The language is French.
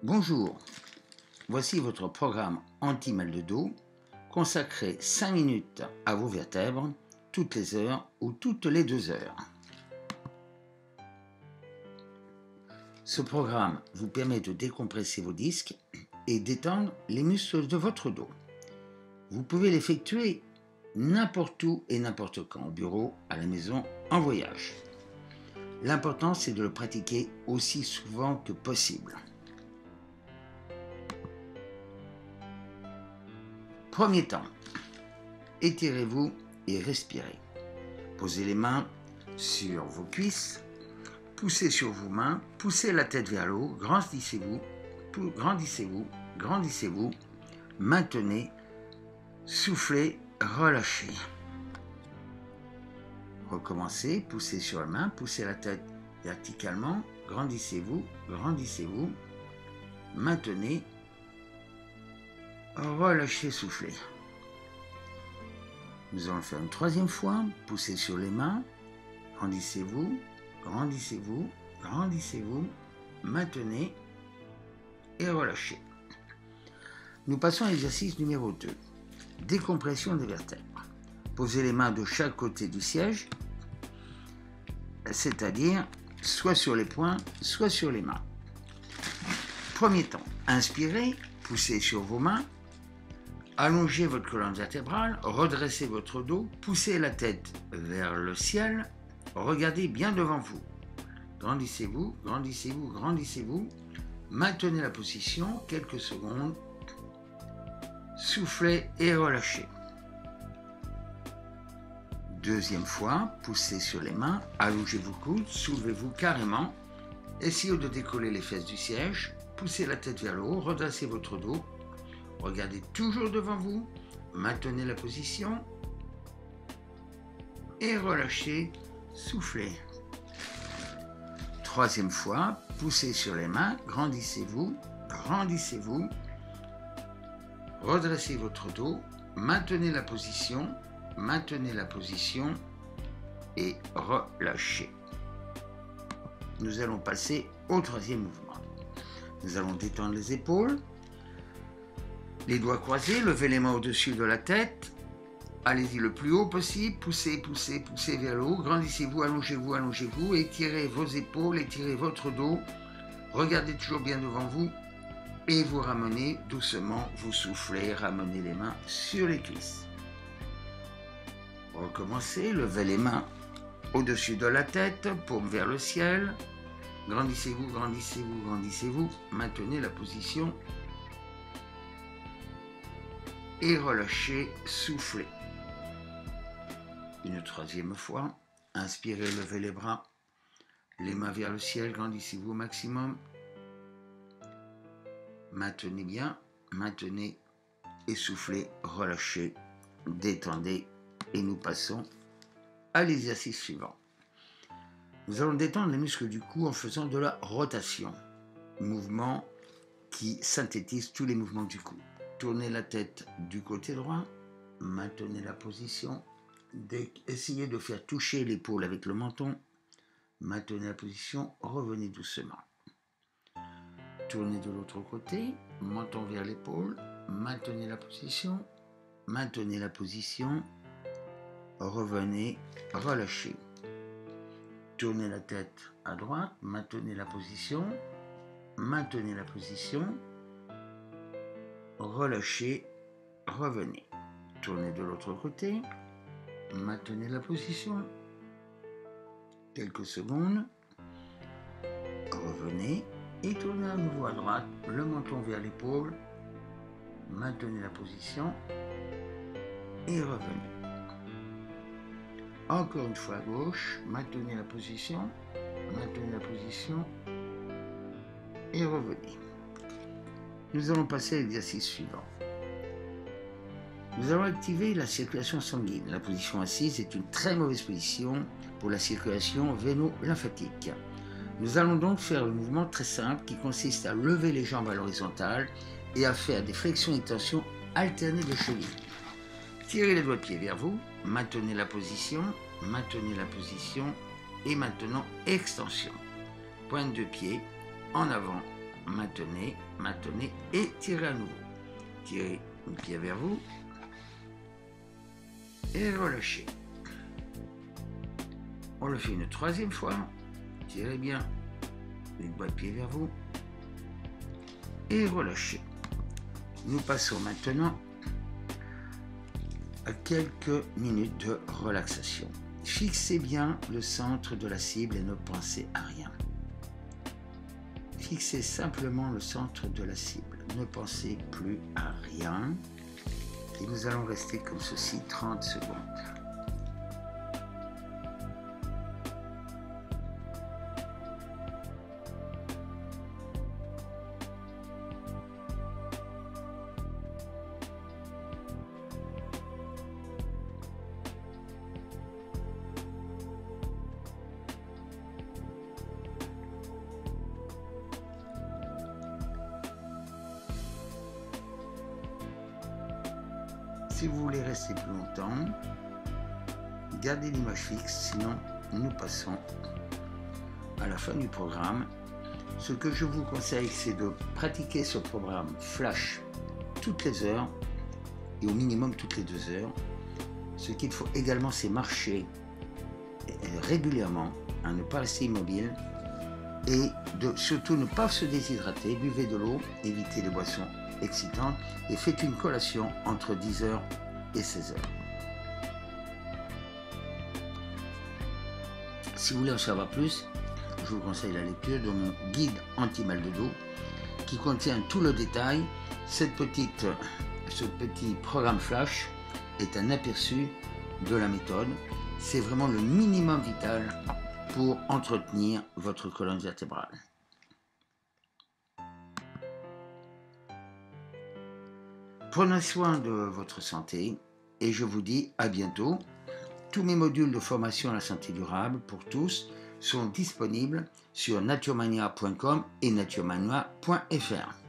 Bonjour, voici votre programme anti-mal de dos consacré 5 minutes à vos vertèbres toutes les heures ou toutes les 2 heures. Ce programme vous permet de décompresser vos disques et d'étendre les muscles de votre dos. Vous pouvez l'effectuer n'importe où et n'importe quand, au bureau, à la maison, en voyage. L'important, c'est de le pratiquer aussi souvent que possible. Premier temps, étirez-vous et respirez. Posez les mains sur vos cuisses, poussez sur vos mains, poussez la tête vers le haut, grandissez-vous, grandissez-vous, grandissez-vous, maintenez, soufflez, relâchez. Recommencez, poussez sur la main, poussez la tête verticalement, grandissez-vous, grandissez-vous, maintenez, relâchez, soufflez. Nous allons le faire une troisième fois. Poussez sur les mains, grandissez-vous, grandissez-vous, grandissez-vous, maintenez et relâchez. Nous passons à l'exercice numéro 2. Décompression des vertèbres. Posez les mains de chaque côté du siège, c'est-à-dire soit sur les poings, soit sur les mains. Premier temps, inspirez, poussez sur vos mains, allongez votre colonne vertébrale, redressez votre dos, poussez la tête vers le ciel, regardez bien devant vous. Grandissez-vous, grandissez-vous, grandissez-vous, maintenez la position quelques secondes, soufflez et relâchez. Deuxième fois, poussez sur les mains, allongez vos coudes, soulevez-vous carrément, essayez de décoller les fesses du siège, poussez la tête vers le haut, redressez votre dos, regardez toujours devant vous, maintenez la position et relâchez, soufflez. Troisième fois, poussez sur les mains, grandissez-vous, grandissez-vous, redressez votre dos, maintenez la position et relâchez. Nous allons passer au troisième mouvement. Nous allons détendre les épaules, les doigts croisés, levez les mains au-dessus de la tête, allez-y le plus haut possible, poussez, poussez, poussez vers le haut, grandissez-vous, allongez-vous, allongez-vous, étirez vos épaules, étirez votre dos, regardez toujours bien devant vous et vous ramenez doucement, vous soufflez, ramenez les mains sur les cuisses. Recommencez, levez les mains au-dessus de la tête, paume vers le ciel, grandissez-vous, grandissez-vous, grandissez-vous, maintenez la position et relâchez, soufflez. Une troisième fois, inspirez, levez les bras, les mains vers le ciel, grandissez-vous au maximum, maintenez bien, maintenez et soufflez, relâchez, détendez et nous passons à l'exercice suivant. Nous allons détendre les muscles du cou en faisant de la rotation, mouvement qui synthétise tous les mouvements du cou. Tournez la tête du côté droit, maintenez la position, essayez de faire toucher l'épaule avec le menton, maintenez la position, revenez doucement. Tournez de l'autre côté, menton vers l'épaule, maintenez la position, revenez, relâchez. Tournez la tête à droite, maintenez la position, relâchez, revenez. Tournez de l'autre côté, maintenez la position, quelques secondes, revenez et tournez à nouveau à droite, le menton vers l'épaule, maintenez la position et revenez. Encore une fois à gauche, maintenez la position et revenez. Nous allons passer à l'exercice suivant. Nous allons activer la circulation sanguine. La position assise est une très mauvaise position pour la circulation véno-lymphatique. Nous allons donc faire le mouvement très simple qui consiste à lever les jambes à l'horizontale et à faire des flexions et tensions alternées de chevilles. Tirez les doigts de pied vers vous, maintenez la position et maintenant extension. Pointe de pied en avant maintenez, maintenez et tirez à nouveau. Tirez une pied vers vous et relâchez. On le fait une troisième fois. Tirez bien les doigts de pied vers vous et relâchez. Nous passons maintenant à quelques minutes de relaxation. Fixez bien le centre de la cible et ne pensez à rien. Fixez simplement le centre de la cible. Ne pensez plus à rien. Et nous allons rester comme ceci 30 secondes. Si vous voulez rester plus longtemps, gardez l'image fixe, sinon nous passons à la fin du programme. Ce que je vous conseille, c'est de pratiquer ce programme Flash toutes les heures et au minimum toutes les 2 heures. Ce qu'il faut également, c'est marcher régulièrement, à ne pas rester immobile et surtout ne pas se déshydrater. Buvez de l'eau, évitez les boissons excitantes et faites une collation entre 10h et 16h. Si vous voulez en savoir plus, je vous conseille la lecture de mon guide anti-mal de dos qui contient tout le détail. Ce petit programme Flash est un aperçu de la méthode. C'est vraiment le minimum vital pour entretenir votre colonne vertébrale. Prenez soin de votre santé et je vous dis à bientôt. Tous mes modules de formation à la santé durable pour tous sont disponibles sur naturemania.com et naturemania.fr.